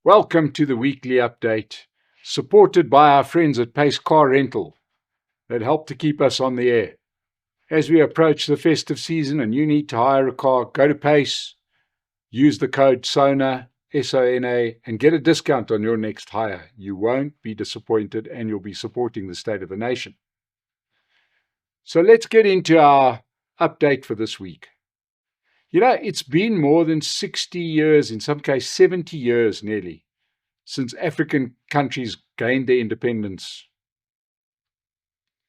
Welcome to the weekly update, supported by our friends at Pace Car Rental that help to keep us on the air. As we approach the festive season and you need to hire a car, go to Pace, use the code SONA, S-O-N-A, and get a discount on your next hire. You won't be disappointed and you'll be supporting the state of the nation. So let's get into our update for this week. You know, it's been more than 60 years, in some cases 70 years nearly, since African countries gained their independence,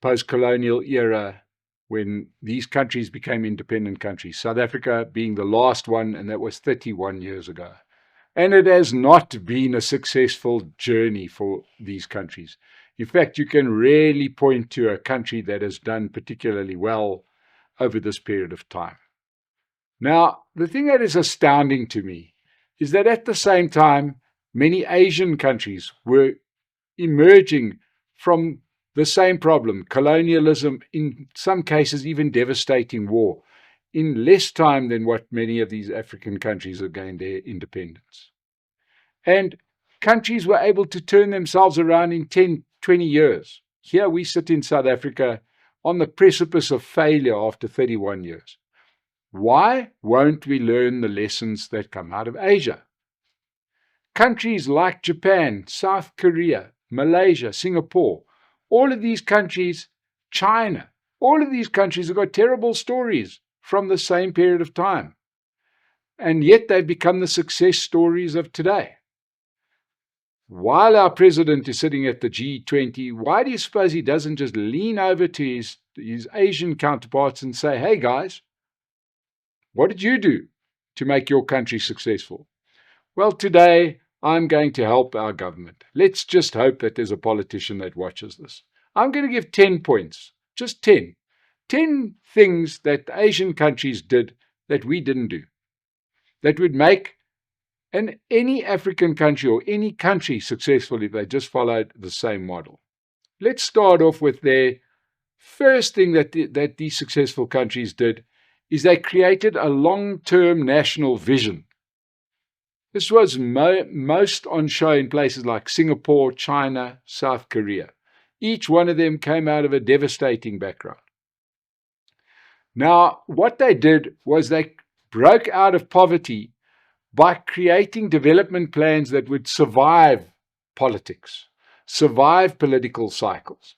post-colonial era, when these countries became independent countries, South Africa being the last one, and that was 31 years ago. And it has not been a successful journey for these countries. In fact, you can rarely point to a country that has done particularly well over this period of time. Now, the thing that is astounding to me is that at the same time, many Asian countries were emerging from the same problem, colonialism, in some cases even devastating war, in less time than what many of these African countries have gained their independence. And countries were able to turn themselves around in 10, 20 years. Here we sit in South Africa on the precipice of failure after 31 years. Why won't we learn the lessons that come out of Asia? Countries like Japan, South Korea, Malaysia, Singapore, all of these countries, China, all of these countries have got terrible stories from the same period of time. And yet they've become the success stories of today. While our president is sitting at the G20, why do you suppose he doesn't just lean over to his Asian counterparts and say, hey guys, what did you do to make your country successful? Well, today I'm going to help our government. Let's just hope that there's a politician that watches this. I'm going to give 10 points, just 10. 10 things that Asian countries did that we didn't do, that would make any African country or any country successful if they just followed the same model. Let's start off with their first thing that these successful countries did is they created a long-term national vision. This was most on show in places like Singapore, China, South Korea. Each one of them came out of a devastating background. Now, what they did was they broke out of poverty by creating development plans that would survive politics, survive political cycles.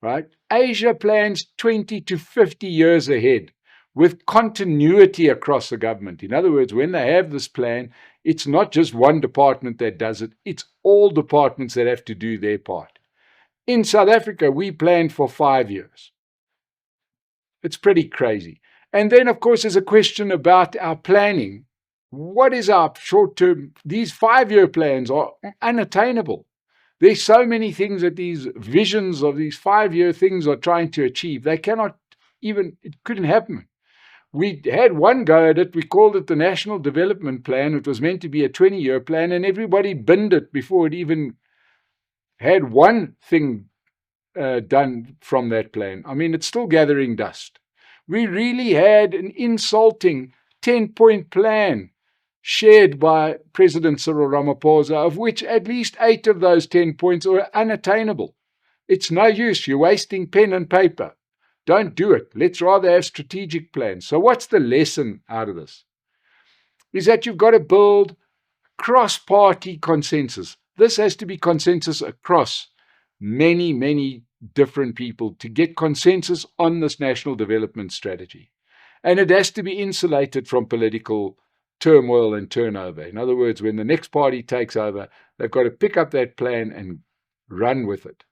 Right? Asia plans 20 to 50 years ahead, with continuity across the government. In other words, when they have this plan, it's not just one department that does it, it's all departments that have to do their part. In South Africa, we planned for 5 years. It's pretty crazy. And then, of course, there's a question about our planning. What is our short-term? These 5-year plans are unattainable. There's so many things that these visions of these 5-year things are trying to achieve. They cannot even, it couldn't happen. We had one go at it. We called it the National Development Plan. It was meant to be a 20-year plan, and everybody binned it before it even had one thing done from that plan. I mean, it's still gathering dust. We really had an insulting 10-point plan shared by President Cyril Ramaphosa, of which at least 8 of those 10 points are unattainable. It's no use. You're wasting pen and paper. Don't do it. Let's rather have strategic plans. So what's the lesson out of this? Is that you've got to build cross-party consensus. This has to be consensus across many, many different people to get consensus on this national development strategy. And it has to be insulated from political turmoil and turnover. In other words, when the next party takes over, they've got to pick up that plan and run with it.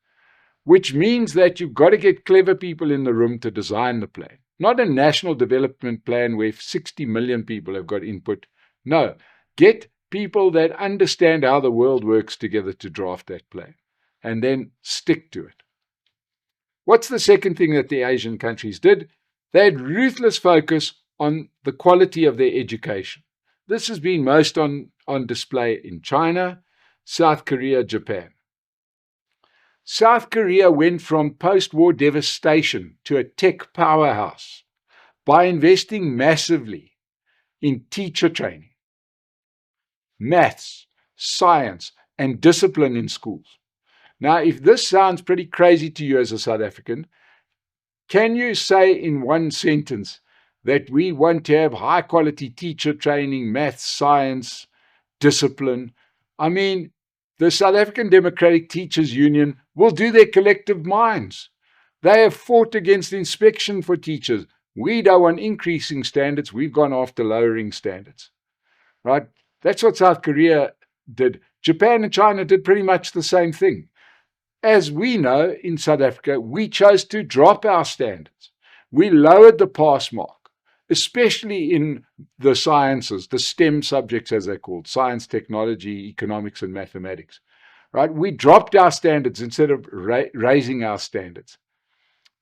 Which means that you've got to get clever people in the room to design the plan. Not a national development plan where 60 million people have got input. No, get people that understand how the world works together to draft that plan and then stick to it. What's the second thing that the Asian countries did? They had ruthless focus on the quality of their education. This has been most on display in China, South Korea, Japan. South Korea went from post-war devastation to a tech powerhouse by investing massively in teacher training, maths, science, and discipline in schools. Now, if this sounds pretty crazy to you as a South African, can you say in one sentence that we want to have high quality teacher training, maths, science, discipline? I mean, the South African Democratic Teachers Union will do their collective minds. They have fought against inspection for teachers. We don't want increasing standards. We've gone after lowering standards, right? That's what South Korea did. Japan and China did pretty much the same thing. As we know, in South Africa, we chose to drop our standards. We lowered the pass mark, especially in the sciences, the STEM subjects as they're called, science, technology, economics, and mathematics, right? We dropped our standards instead of raising our standards.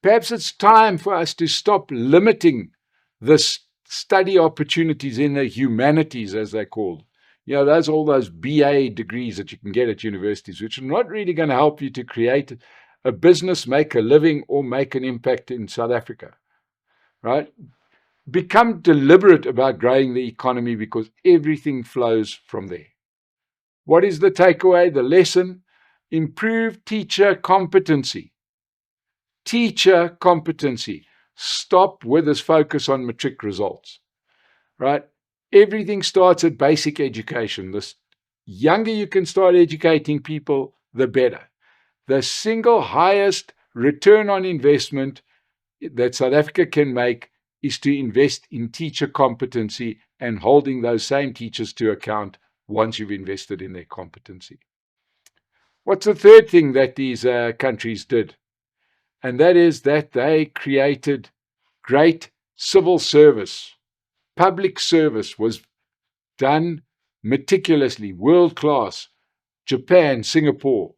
Perhaps it's time for us to stop limiting the study opportunities in the humanities, as they're called. You know, all those BA degrees that you can get at universities, which are not really going to help you to create a business, make a living, or make an impact in South Africa, right? Become deliberate about growing the economy because everything flows from there. What is the takeaway, the lesson? Improve teacher competency. Teacher competency. Stop with this focus on matric results, right? Everything starts at basic education. The younger you can start educating people, the better. The single highest return on investment that South Africa can make is to invest in teacher competency and holding those same teachers to account once you've invested in their competency. What's the third thing that these countries did? And that is that they created great civil service. Public service was done meticulously, world class. Japan, Singapore,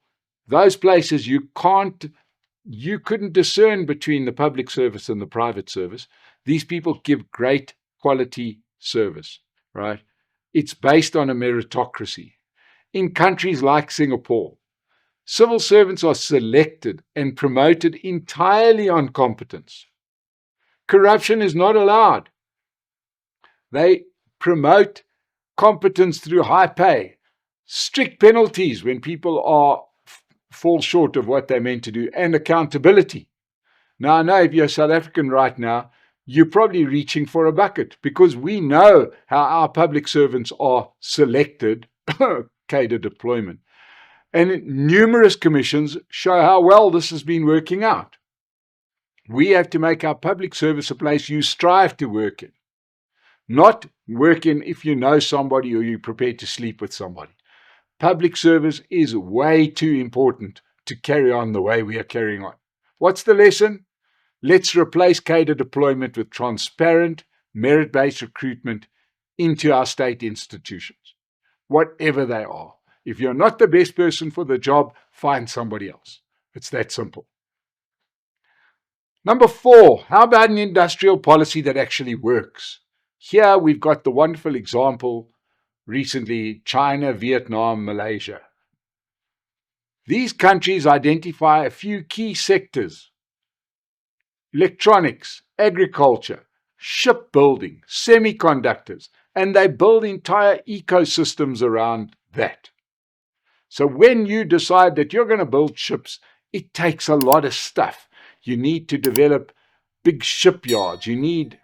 those places you couldn't discern between the public service and the private service. These people give great quality service, right? It's based on a meritocracy. In countries like Singapore, civil servants are selected and promoted entirely on competence. Corruption is not allowed. They promote competence through high pay, strict penalties when people fall short of what they're meant to do, and accountability. Now, I know if you're South African right now, you're probably reaching for a bucket because we know how our public servants are selected, cadre deployment. And numerous commissions show how well this has been working out. We have to make our public service a place you strive to work in. Not work in if you know somebody or you're prepared to sleep with somebody. Public service is way too important to carry on the way we are carrying on. What's the lesson? Let's replace cadre deployment with transparent, merit-based recruitment into our state institutions, whatever they are. If you're not the best person for the job, find somebody else. It's that simple. Number 4, how about an industrial policy that actually works? Here we've got the wonderful example recently, China, Vietnam, Malaysia. These countries identify a few key sectors: electronics, agriculture, shipbuilding, semiconductors, and they build entire ecosystems around that. So when you decide that you're going to build ships, it takes a lot of stuff. You need to develop big shipyards. You need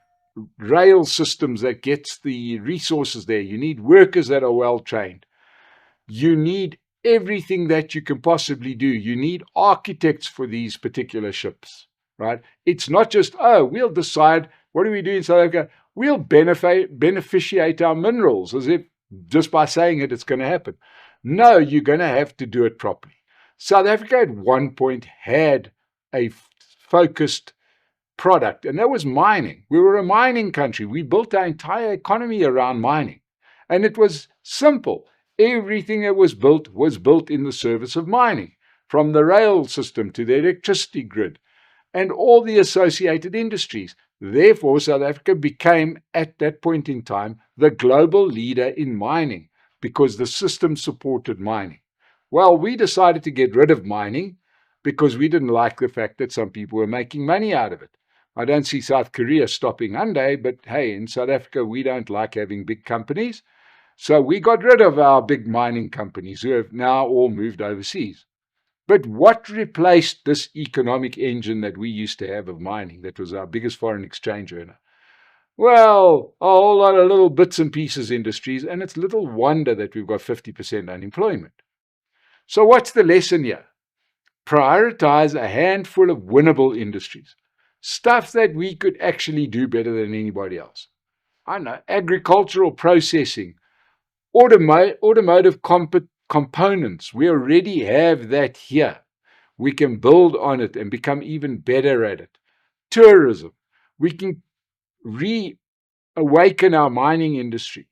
rail systems that gets the resources there. You need workers that are well trained. You need everything that you can possibly do. You need architects for these particular ships, right? It's not just, we'll decide, what do we do in South Africa? We'll beneficiate our minerals as if just by saying it, it's going to happen. No, you're going to have to do it properly. South Africa at one point had a focused product, and that was mining. We were a mining country. We built our entire economy around mining. And it was simple. Everything that was built in the service of mining, from the rail system to the electricity grid and all the associated industries. Therefore, South Africa became, at that point in time, the global leader in mining because the system supported mining. Well, we decided to get rid of mining because we didn't like the fact that some people were making money out of it. I don't see South Korea stopping Hyundai, but hey, in South Africa, we don't like having big companies. So we got rid of our big mining companies who have now all moved overseas. But what replaced this economic engine that we used to have of mining, that was our biggest foreign exchange earner? Well, a whole lot of little bits and pieces industries, and it's little wonder that we've got 50% unemployment. So what's the lesson here? Prioritize a handful of winnable industries, stuff that we could actually do better than anybody else. I know, agricultural processing, automotive components. We already have that here. We can build on it and become even better at it. Tourism. We can reawaken our mining industry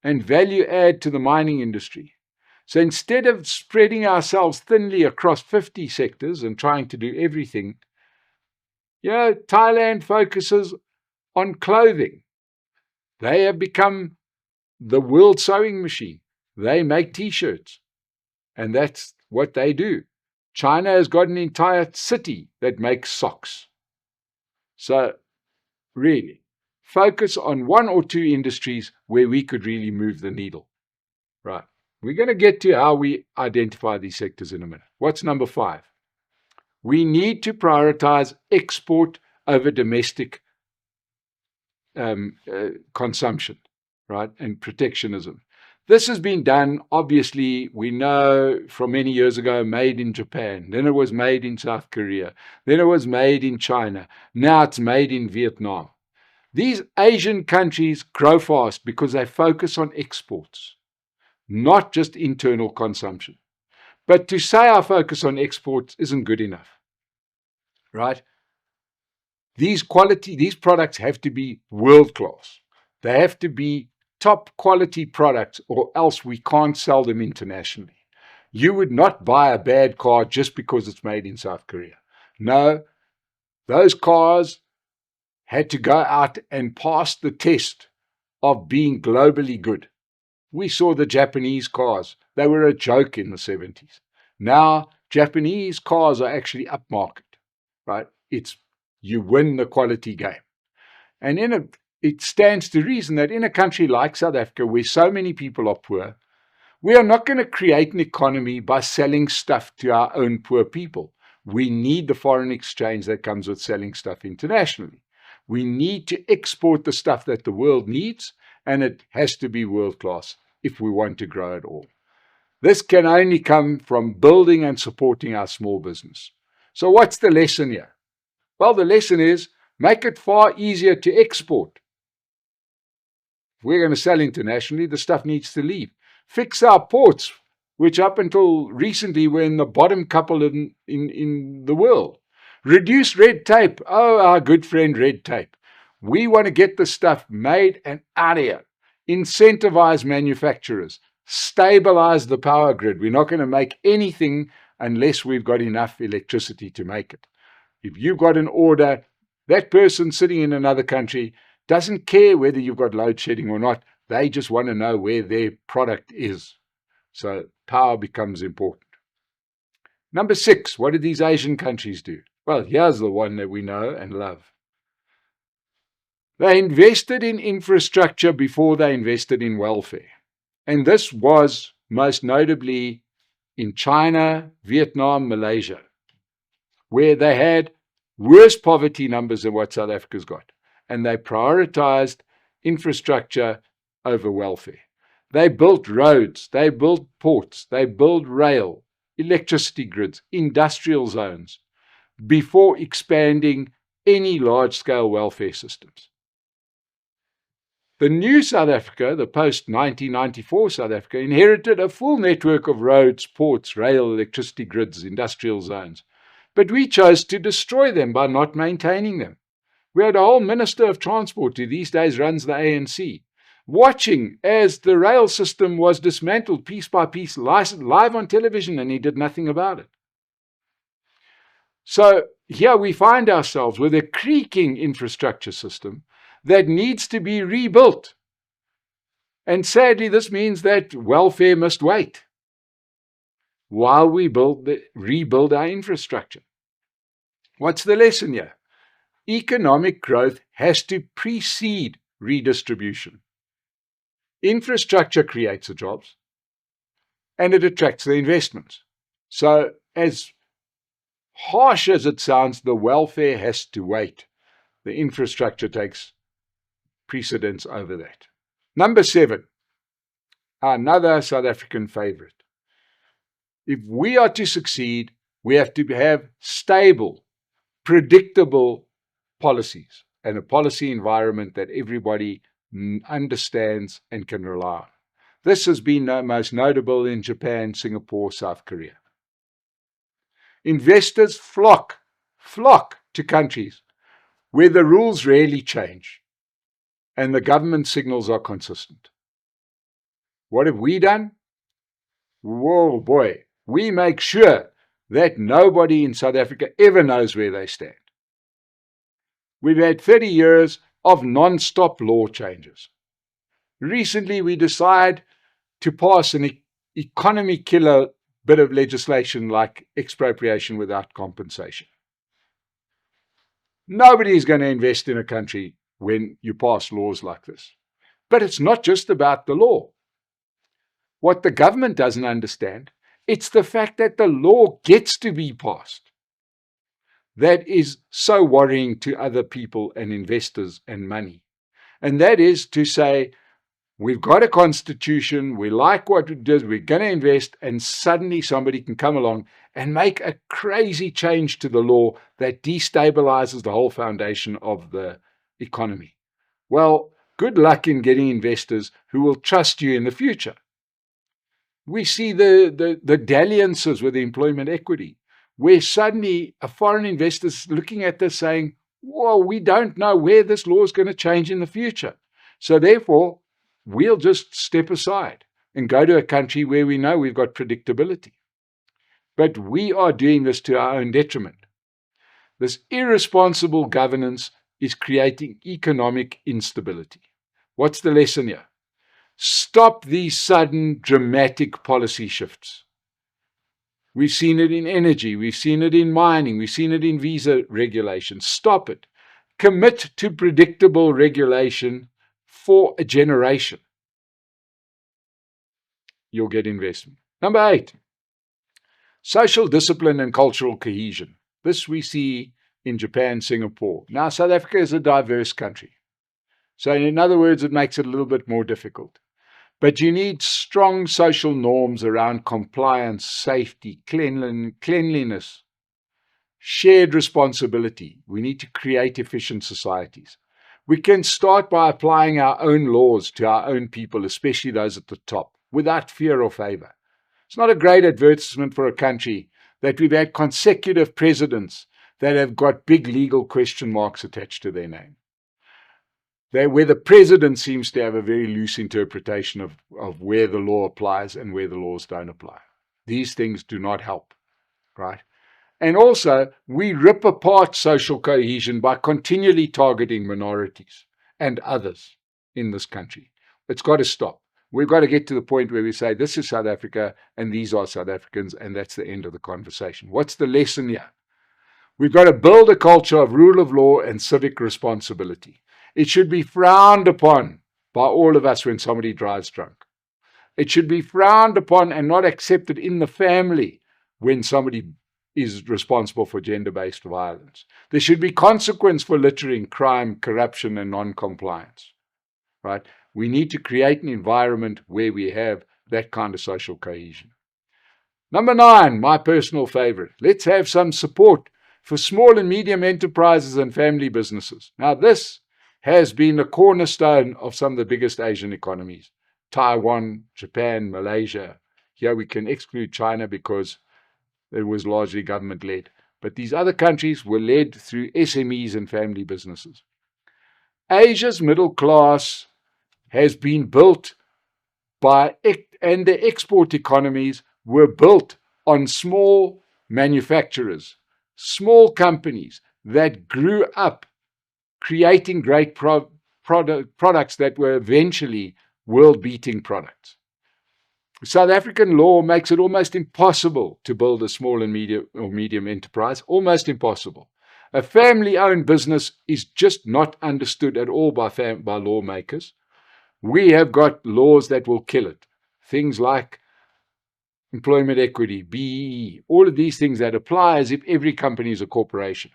and value add to the mining industry. So instead of spreading ourselves thinly across 50 sectors and trying to do everything, Thailand focuses on clothing. They have become the world sewing machine. They make t-shirts, and that's what they do. China has got an entire city that makes socks. So really, focus on one or two industries where we could really move the needle. Right. We're going to get to how we identify these sectors in a minute. What's number 5? We need to prioritize export over domestic consumption, right? And protectionism. This has been done, obviously, we know from many years ago, made in Japan. Then it was made in South Korea. Then it was made in China. Now it's made in Vietnam. These Asian countries grow fast because they focus on exports, not just internal consumption. But to say our focus on exports isn't good enough, right? These products have to be world class. They have to be top quality products, or else we can't sell them internationally. You would not buy a bad car just because it's made in South Korea. No, those cars had to go out and pass the test of being globally good. We saw the Japanese cars. They were a joke in the 70s. Now, Japanese cars are actually upmarket, right? You win the quality game. And it stands to reason that in a country like South Africa, where so many people are poor, we are not going to create an economy by selling stuff to our own poor people. We need the foreign exchange that comes with selling stuff internationally. We need to export the stuff that the world needs, and it has to be world class if we want to grow at all. This can only come from building and supporting our small business. So what's the lesson here? Well, the lesson is make it far easier to export. If we're going to sell internationally, the stuff needs to leave. Fix our ports, which up until recently were in the bottom couple in the world. Reduce red tape. Oh, our good friend red tape. We want to get the stuff made and out of here. Incentivize manufacturers. Stabilize the power grid. We're not going to make anything unless we've got enough electricity to make it. If you've got an order, that person sitting in another country doesn't care whether you've got load shedding or not. They just want to know where their product is. So power becomes important. Number 6, what did these Asian countries do? Well, here's the one that we know and love. They invested in infrastructure before they invested in welfare. And this was most notably in China, Vietnam, Malaysia, where they had worse poverty numbers than what South Africa's got. And they prioritized infrastructure over welfare. They built roads, they built ports, they built rail, electricity grids, industrial zones, before expanding any large-scale welfare systems. The new South Africa, the post-1994 South Africa, inherited a full network of roads, ports, rail, electricity grids, industrial zones. But we chose to destroy them by not maintaining them. We had a whole Minister of Transport who these days runs the ANC, watching as the rail system was dismantled piece by piece, live on television, and he did nothing about it. So here we find ourselves with a creaking infrastructure system that needs to be rebuilt. And sadly, this means that welfare must wait while we rebuild our infrastructure. What's the lesson here? Economic growth has to precede redistribution. Infrastructure creates the jobs and it attracts the investments. So as harsh as it sounds, the welfare has to wait. The infrastructure takes precedence over that. Number 7, another South African favorite. If we are to succeed, we have to have stable, predictable policies and a policy environment that everybody understands and can rely on. This has been most notable in Japan, Singapore, South Korea. Investors flock to countries where the rules rarely change and the government signals are consistent. What have we done? Whoa, boy. We make sure that nobody in South Africa ever knows where they stand. We've had 30 years of non-stop law changes. Recently, we decide to pass an economy killer bit of legislation like expropriation without compensation. Nobody is going to invest in a country when you pass laws like this. But it's not just about the law. What the government doesn't understand, it's the fact that the law gets to be passed. That is so worrying to other people and investors and money. And that is to say, we've got a constitution, we like what it does, we're going to invest, and suddenly somebody can come along and make a crazy change to the law that destabilizes the whole foundation of the economy. Well, good luck in getting investors who will trust you in the future. We see the dalliances with the employment equity, where suddenly a foreign investor is looking at this saying, well, we don't know where this law is going to change in the future. So therefore, we'll just step aside and go to a country where we know we've got predictability. But we are doing this to our own detriment. This irresponsible governance is creating economic instability. What's the lesson here? Stop these sudden, dramatic policy shifts. We've seen it in energy, we've seen it in mining, we've seen it in visa regulation. Stop it. Commit to predictable regulation for a generation. You'll get investment. Number 8, social discipline and cultural cohesion. This we see in Japan, Singapore. Now, South Africa is a diverse country. So in other words, it makes it a little bit more difficult. But you need strong social norms around compliance, safety, cleanliness, shared responsibility. We need to create efficient societies. We can start by applying our own laws to our own people, especially those at the top, without fear or favor. It's not a great advertisement for a country that we've had consecutive presidents that have got big legal question marks attached to their name. Where the president seems to have a very loose interpretation of where the law applies and where the laws don't apply. These things do not help, right? And also, we rip apart social cohesion by continually targeting minorities and others in this country. It's got to stop. We've got to get to the point where we say, this is South Africa and these are South Africans, and that's the end of the conversation. What's the lesson here? We've got to build a culture of rule of law and civic responsibility. It should be frowned upon by all of us when somebody drives drunk. It should be frowned upon and not accepted in the family when somebody is responsible for gender-based violence. There should be consequence for littering, crime, corruption, and non-compliance. Right? We need to create an environment where we have that kind of social cohesion. Number 9, my personal favorite. Let's have some support for small and medium enterprises and family businesses. Now, this has been the cornerstone of some of the biggest Asian economies. Taiwan, Japan, Malaysia. Here we can exclude China because it was largely government-led. But these other countries were led through SMEs and family businesses. Asia's middle class has been built and the export economies were built on small manufacturers, small companies that grew up creating great products that were eventually world-beating products. South African law makes it almost impossible to build a small and medium enterprise, almost impossible. A family-owned business is just not understood at all by lawmakers. We have got laws that will kill it. Things like employment equity, BEE, all of these things that apply as if every company is a corporation.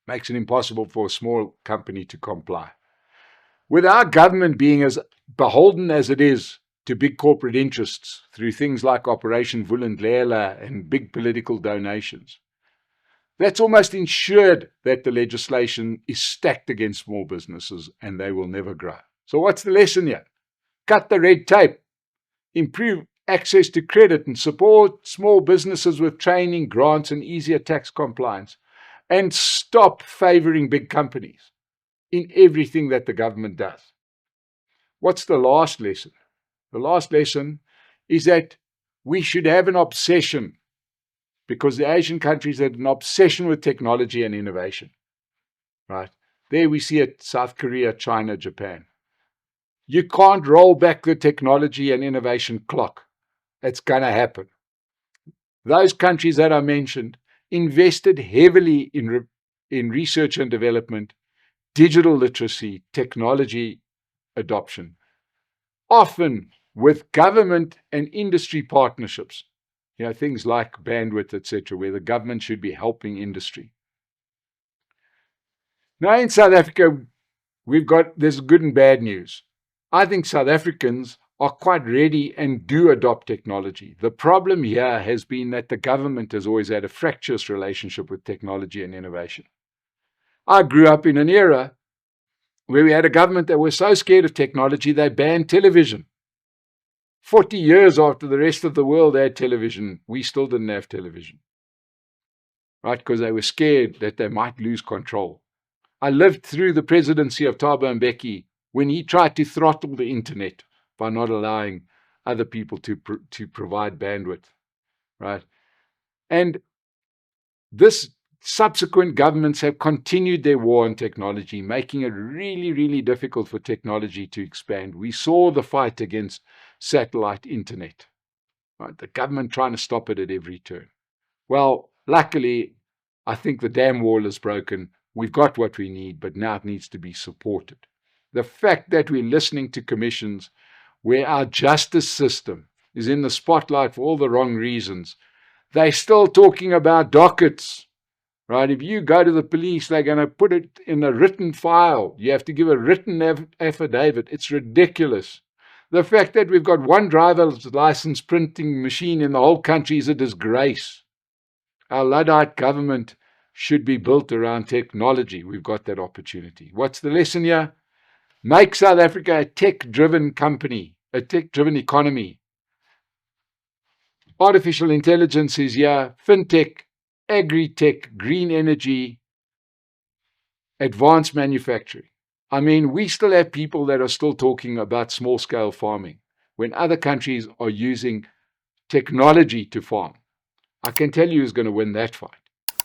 Makes it impossible for a small company to comply. With our government being as beholden as it is to big corporate interests through things like Operation Vulindlela and big political donations, that's almost ensured that the legislation is stacked against small businesses and they will never grow. So what's the lesson here? Cut the red tape, improve access to credit and support small businesses with training, grants and easier tax compliance, and stop favoring big companies in everything that the government does. What's the last lesson? The last lesson is that we should have an obsession, because the Asian countries had an obsession with technology and innovation. Right? There we see it, South Korea, China, Japan. You can't roll back the technology and innovation clock. It's going to happen. Those countries that I mentioned invested heavily in research and development, digital literacy, technology adoption, often with government and industry partnerships. Things like bandwidth, etc., where the government should be helping industry. Now in South Africa, there's good and bad news. I think South Africans are quite ready and do adopt technology. The problem here has been that the government has always had a fractious relationship with technology and innovation. I grew up in an era where we had a government that was so scared of technology, they banned television. 40 years after the rest of the world had television, we still didn't have television. Right? Because they were scared that they might lose control. I lived through the presidency of Thabo Mbeki when he tried to throttle the internet by not allowing other people to provide bandwidth, right? And this subsequent governments have continued their war on technology, making it really, really difficult for technology to expand. We saw the fight against satellite internet, right? The government trying to stop it at every turn. Well, luckily, I think the dam wall is broken. We've got what we need, but now it needs to be supported. The fact that we're listening to commissions where our justice system is in the spotlight for all the wrong reasons, they're still talking about dockets, right? If you go to the police, they're going to put it in a written file. You have to give a written affidavit. It's ridiculous. The fact that we've got one driver's license printing machine in the whole country is a disgrace. Our Luddite government should be built around technology. We've got that opportunity. What's the lesson here? Make South Africa a tech-driven company, a tech-driven economy. Artificial intelligence is here, fintech, agri-tech, green energy, advanced manufacturing. I mean, we still have people that are still talking about small-scale farming when other countries are using technology to farm. I can tell you who's going to win that fight.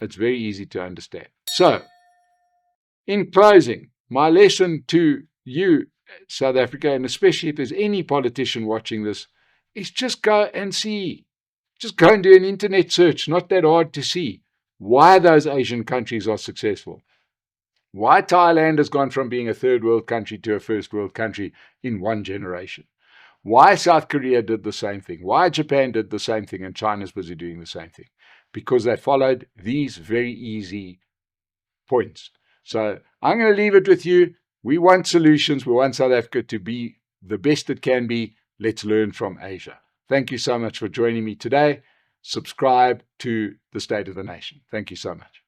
It's very easy to understand. So, in closing, my lesson to you, South Africa, and especially if there's any politician watching this, is just go and see. Just go and do an internet search, not that hard to see why those Asian countries are successful. Why Thailand has gone from being a third world country to a first world country in one generation. Why South Korea did the same thing. Why Japan did the same thing and China's busy doing the same thing. Because they followed these very easy points. So I'm going to leave it with you. We want solutions. We want South Africa to be the best it can be. Let's learn from Asia. Thank you so much for joining me today. Subscribe to The State of the Nation. Thank you so much.